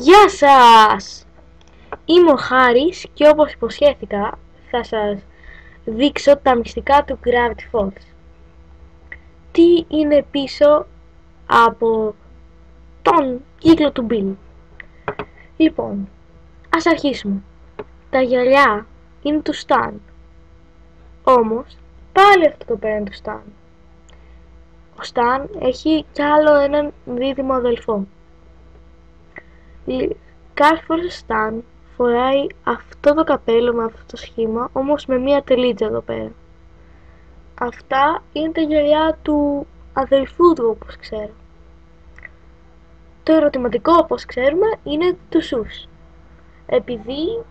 Γεια σας! Είμαι ο Χάρης και όπως υποσχέθηκα θα σας δείξω τα μυστικά του Gravity Falls. Τι είναι πίσω από τον κύκλο του Bill. Λοιπόν, ας αρχίσουμε. Τα γυαλιά είναι του Stan. Όμως, πάλι αυτό το πέρα είναι του Stan. Ο Stan έχει κι άλλο έναν δίδυμο αδελφό. Κάθε φορά ο Stan φοράει αυτό το καπέλο με αυτό το σχήμα, όμως με μία τελίτσα εδώ πέρα. Αυτά είναι τα γυαλιά του αδελφού του, όπως ξέρω. Το ερωτηματικό, όπως ξέρουμε, είναι του Σους, επειδή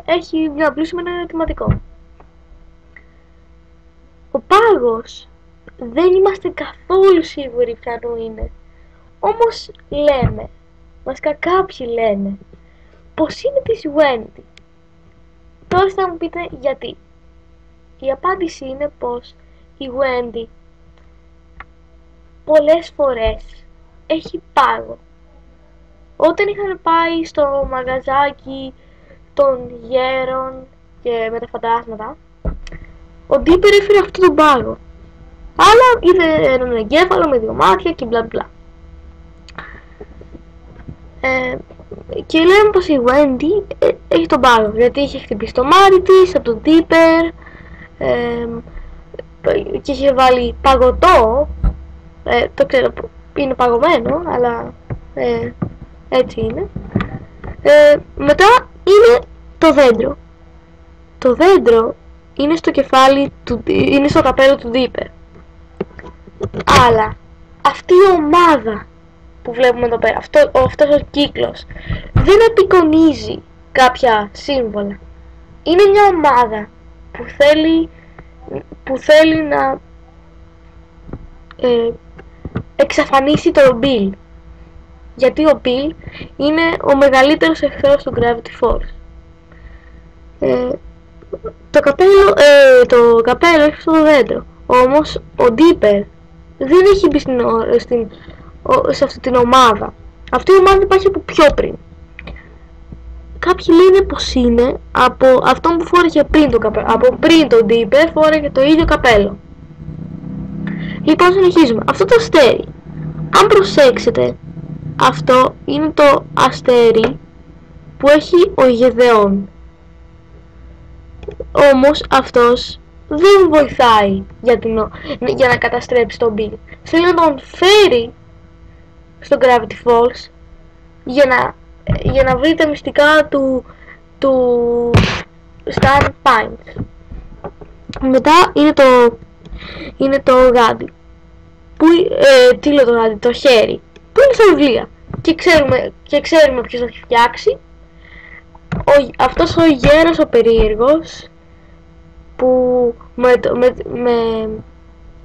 έχει μια πλούση με ένα ερωτηματικό. Ο πάγος δεν είμαστε καθόλου σίγουροι ποιανού είναι, όμως λέμε, βασικά κάποιοι λένε, πως είναι της Wendy. Τώρα θα μου πείτε γιατί. Η απάντηση είναι πως η Wendy πολλές φορές έχει πάγο. Όταν είχαν πάει στο μαγαζάκι των γέρων και με τα φαντάσματα, ο Dipper έφερε αυτό τον πάγο. Αλλά είδε έναν εγκέφαλο με δύο μάτια και μπλα μπλα. Και λέμε πως η Wendy έχει τον πάγο, γιατί είχε χτυπήσει το μάτι της από τον Dipper και είχε βάλει παγωτό. Το ξέρω, είναι παγωμένο, αλλά έτσι είναι. Μετά είναι το δέντρο. Το δέντρο είναι στο κεφάλι του, είναι στο καπέλο του Dipper. Αλλά αυτή η ομάδα που βλέπουμε εδώ πέρα, αυτός ο κύκλος, δεν απεικονίζει κάποια σύμβολα. Είναι μια ομάδα που θέλει να εξαφανίσει τον Bill, γιατί ο Bill είναι ο μεγαλύτερος εχθρός του Gravity Falls. Το καπέλο έχει αυτό το δέντρο, όμως ο Dipper δεν έχει μπει σε αυτή την ομάδα. Αυτή η ομάδα υπάρχει από πιο πριν. Κάποιοι λένε πως είναι από αυτόν που φόρεγε πριν το καπέλο. Από πριν τον Dipper φόρεγε το ίδιο καπέλο. Λοιπόν, συνεχίζουμε. Αυτό το αστέρι, αν προσέξετε, αυτό είναι το αστέρι που έχει ο Γεδεών. Όμως αυτός δεν βοηθάει για να καταστρέψει τον Bill. Θέλει να τον φέρει στο Gravity Falls για να βρει τα μυστικά του Stan Pines. Μετά είναι το γάντι. Τι λέω το γάντι, το χέρι, που είναι στα βιβλία. Και ξέρουμε ποιος θα έχει φτιάξει. Αυτός ο γέρος ο περίεργος, που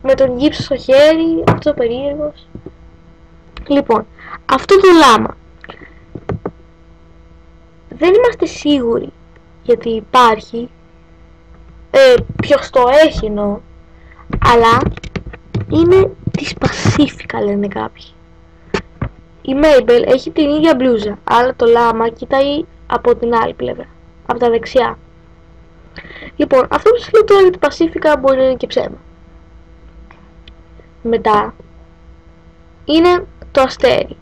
με τον γύψο στο χέρι, αυτός ο περίεργος. Λοιπόν, αυτό το λάμα δεν είμαστε σίγουροι γιατί υπάρχει, ποιος το έχει εννοώ, αλλά είναι της Πασίφικα, λένε κάποιοι. Η Mabel έχει την ίδια μπλούζα, αλλά το λάμα κοιτάει από την άλλη πλευρά, από τα δεξιά. Λοιπόν, αυτό που σας λέω τώρα για την Πασίφικα μπορεί να είναι και ψέμα. Μετά είναι το αστέρι.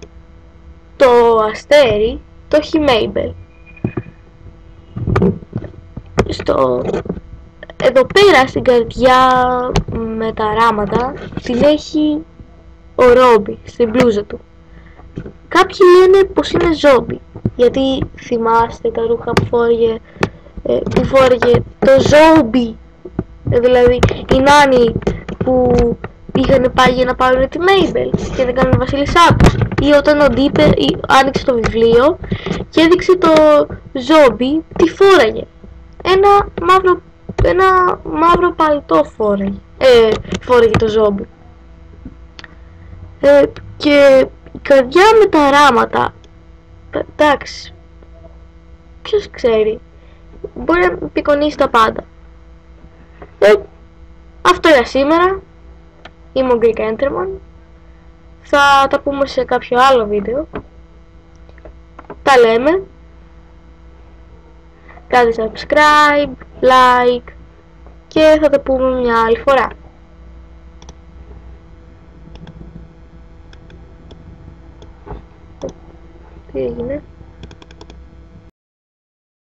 Το αστέρι το έχει η Mabel. Εδώ πέρα στην καρδιά με τα ράματα την έχει ο Ρόμπι στην μπλούζα του. Κάποιοι λένε πως είναι ζόμπι, γιατί θυμάστε τα ρούχα που φόρεγε το ζόμπι, δηλαδή η Νάνη που είχαν πάει για να πάρουν τη Mabel και δεν κάνουν βασίλισσά τους, ή όταν ο Dipper άνοιξε το βιβλίο και έδειξε το ζόμπι τι φόραγε. Ένα μαύρο παλτό φόραγε το ζόμπι. Και η καρδιά με τα ράματα, εντάξει, ποιος ξέρει, μπορεί να απεικονίσει τα πάντα. Αυτό για σήμερα. Είμαι ο Greek Enterman. Θα τα πούμε σε κάποιο άλλο βίντεο. Τα λέμε. Κάντε subscribe, like και θα τα πούμε μια άλλη φορά. Τι έγινε?